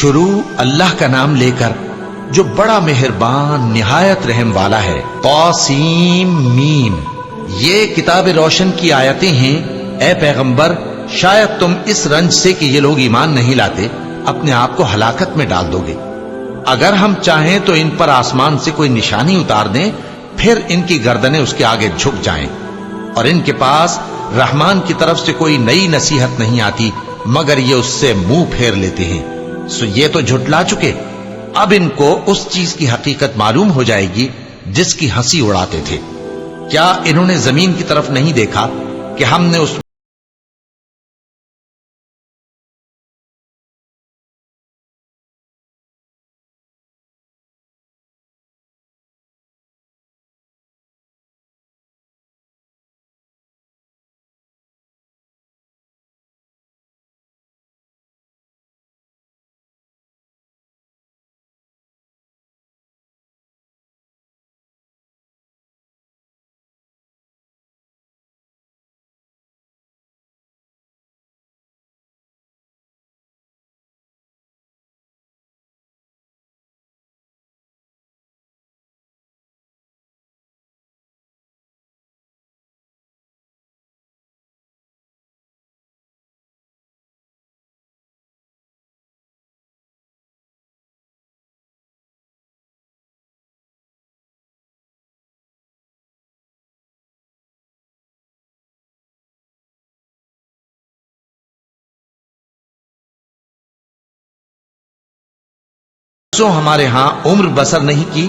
شروع اللہ کا نام لے کر جو بڑا مہربان نہایت رحم والا ہے۔ طاسیم میم، یہ کتاب روشن کی آیتیں ہیں۔ اے پیغمبر، شاید تم اس رنج سے کہ یہ لوگ ایمان نہیں لاتے اپنے آپ کو ہلاکت میں ڈال دو گے۔ اگر ہم چاہیں تو ان پر آسمان سے کوئی نشانی اتار دیں، پھر ان کی گردنیں اس کے آگے جھک جائیں، اور ان کے پاس رحمان کی طرف سے کوئی نئی نصیحت نہیں آتی مگر یہ اس سے منہ پھیر لیتے ہیں۔ سو یہ تو جھٹلا چکے، اب ان کو اس چیز کی حقیقت معلوم ہو جائے گی جس کی ہنسی اڑاتے تھے۔ کیا انہوں نے زمین کی طرف نہیں دیکھا کہ ہم نے اس ہمارے ہاں عمر بسر نہیں کی،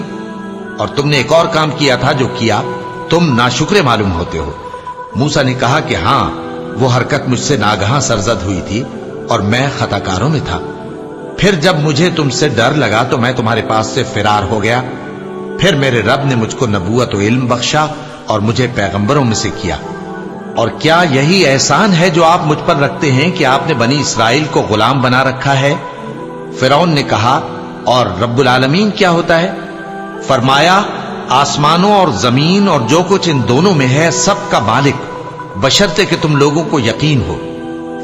اور تم نے ایک اور کام کیا تھا جو کیا، تم ناشکرے معلوم ہوتے ہو۔ موسیٰ نے کہا کہ ہاں، وہ حرکت مجھ سے ناگہاں سرزد ہوئی تھی اور میں خطا کاروں میں تھا۔ پھر جب مجھے تم سے ڈر لگا تو میں تمہارے پاس سے فرار ہو گیا۔ پھر میرے رب نے مجھ کو نبوت و علم بخشا اور مجھے پیغمبروں میں سے کیا۔ اور کیا یہی احسان ہے جو آپ مجھ پر رکھتے ہیں کہ آپ نے بنی اسرائیل کو غلام بنا رکھا ہے؟ فرعون نے کہا، اور رب العالمین کیا ہوتا ہے؟ فرمایا، آسمانوں اور زمین اور جو کچھ ان دونوں میں ہے سب کا مالک، بشرطے کہ تم لوگوں کو یقین ہو۔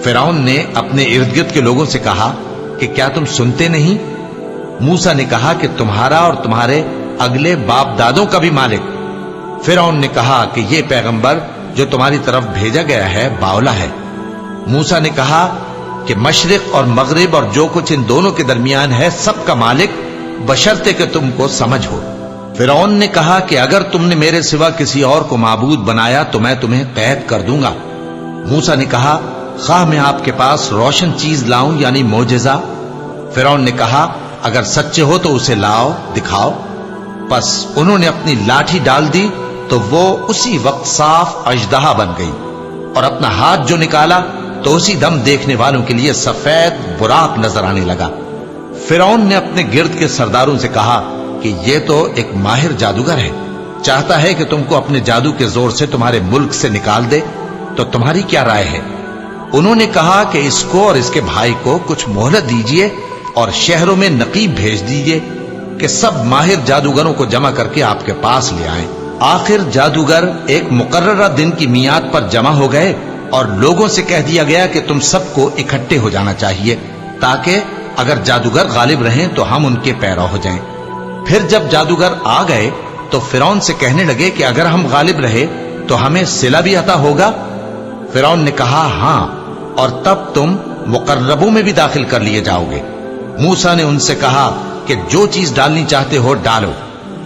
فرعون نے اپنے ارد گرد کے لوگوں سے کہا کہ کیا تم سنتے نہیں؟ موسیٰ نے کہا کہ تمہارا اور تمہارے اگلے باپ دادوں کا بھی مالک۔ فرعون نے کہا کہ یہ پیغمبر جو تمہاری طرف بھیجا گیا ہے باولا ہے۔ موسیٰ نے کہا کہ مشرق اور مغرب اور جو کچھ ان دونوں کے درمیان ہے سب کا مالک، بشرطے کہ تم کو سمجھ ہو۔ فرعون نے کہا کہ اگر تم نے میرے سوا کسی اور کو معبود بنایا تو میں تمہیں قید کر دوں گا۔ موسیٰ نے کہا، خواہ میں آپ کے پاس روشن چیز لاؤں یعنی معجزہ؟ فرعون نے کہا، اگر سچے ہو تو اسے لاؤ، دکھاؤ۔ پس انہوں نے اپنی لاٹھی ڈال دی تو وہ اسی وقت صاف اژدہا بن گئی، اور اپنا ہاتھ جو نکالا تو اسی دم دیکھنے والوں کے لیے سفید براق نظر آنے لگا۔ فرعون نے اپنے گرد کے سرداروں سے کہا کہ یہ تو ایک ماہر جادوگر ہے، چاہتا ہے کہ تم کو اپنے جادو کے زور سے تمہارے ملک سے نکال دے، تو تمہاری کیا رائے ہے؟ انہوں نے کہا کہ اس کو اور اس کے بھائی کو کچھ مہلت دیجئے اور شہروں میں نقیب بھیج دیجئے کہ سب ماہر جادوگروں کو جمع کر کے آپ کے پاس لے آئیں۔ آخر جادوگر ایک مقررہ دن کی میعاد پر جمع ہو گئے اور لوگوں سے کہہ دیا گیا کہ تم سب کو اکٹھے ہو جانا چاہیے تاکہ اگر جادوگر غالب رہیں تو ہم ان کے پیرو ہو جائیں۔ پھر جب جادوگر آ گئے تو فرعون سے کہنے لگے کہ اگر ہم غالب رہے تو ہمیں صلہ بھی عطا ہوگا؟ فرعون نے کہا، ہاں، اور تب تم مقربوں میں بھی داخل کر لیے جاؤ گے۔ موسیٰ نے ان سے کہا کہ جو چیز ڈالنی چاہتے ہو ڈالو،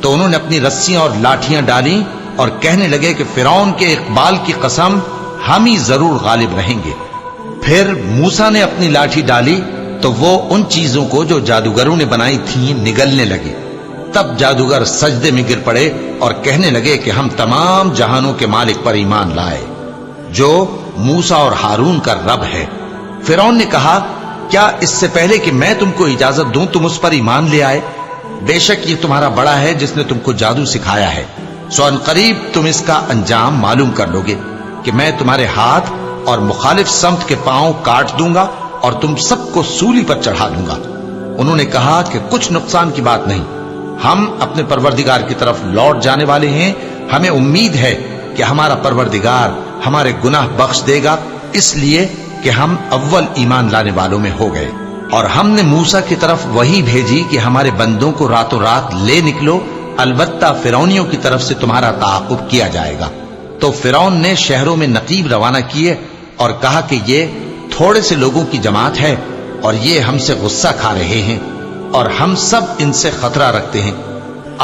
تو انہوں نے اپنی رسیاں اور لاٹھیاں ڈالیں اور کہنے لگے کہ فرعون کے اقبال کی قسم، ہم ہی ضرور غالب رہیں گے۔ پھر موسیٰ نے اپنی لاٹھی ڈالی تو وہ ان چیزوں کو جو جادوگروں نے بنائی تھیں نگلنے لگی۔ تب جادوگر سجدے میں گر پڑے اور کہنے لگے کہ ہم تمام جہانوں کے مالک پر ایمان لائے جو موسیٰ اور ہارون کا رب ہے۔ فرعون نے کہا، کیا اس سے پہلے کہ میں تم کو اجازت دوں تم اس پر ایمان لے آئے؟ بے شک یہ تمہارا بڑا ہے جس نے تم کو جادو سکھایا ہے، سو ان قریب تم اس کا انجام معلوم کر لو گے کہ میں تمہارے ہاتھ اور مخالف سمت کے پاؤں کاٹ دوں گا اور تم سب کو سولی پر چڑھا دوں گا۔ انہوں نے کہا کہ کچھ نقصان کی بات نہیں، ہم اپنے پروردگار کی طرف لوٹ جانے والے ہیں، ہمیں امید ہے کہ ہمارا پروردگار ہمارے گناہ بخش دے گا، اس لیے کہ ہم اول ایمان لانے والوں میں ہو گئے۔ اور ہم نے موسیٰ کی طرف وحی بھیجی کہ ہمارے بندوں کو راتوں رات لے نکلو، البتہ فرعونیوں کی طرف سے تمہارا تعاقب کیا جائے گا۔ تو فرعون نے شہروں میں نقیب روانہ کیے اور کہا کہ یہ تھوڑے سے لوگوں کی جماعت ہے اور یہ ہم سے غصہ کھا رہے ہیں اور ہم سب ان سے خطرہ رکھتے ہیں۔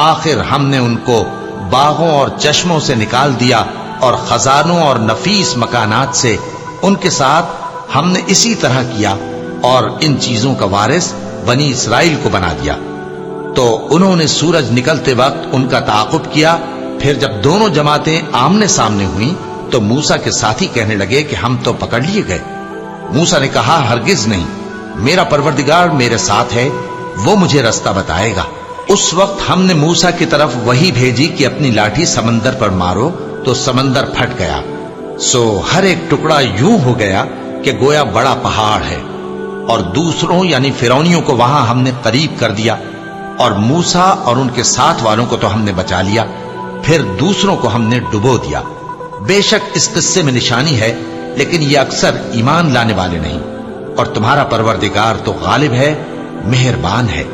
آخر ہم نے ان کو باغوں اور چشموں سے نکال دیا اور خزانوں اور نفیس مکانات سے ان کے ساتھ ہم نے اسی طرح کیا، اور ان چیزوں کا وارث بنی اسرائیل کو بنا دیا۔ تو انہوں نے سورج نکلتے وقت ان کا تعاقب کیا۔ پھر جب دونوں جماعتیں آمنے سامنے ہوئیں تو موسیٰ کے ساتھی کہنے لگے کہ ہم تو پکڑ لیے گئے۔ موسیٰ نے کہا ہرگز نہیں، میرا پروردگار میرے ساتھ ہے، وہ مجھے رستہ بتائے گا۔ اس وقت ہم نے موسیٰ کی طرف وحی بھیجی کہ اپنی لاٹھی سمندر پر مارو، تو سمندر پھٹ گیا، سو ہر ایک ٹکڑا یوں ہو گیا کہ گویا بڑا پہاڑ ہے، اور دوسروں یعنی فرعونیوں کو وہاں ہم نے قریب کر دیا، اور موسیٰ اور ان کے ساتھ والوں کو تو ہم نے بچا لیا، پھر دوسروں کو ہم نے ڈبو دیا۔ بے شک اس قصے میں نشانی ہے، لیکن یہ اکثر ایمان لانے والے نہیں، اور تمہارا پروردگار تو غالب ہے، مہربان ہے۔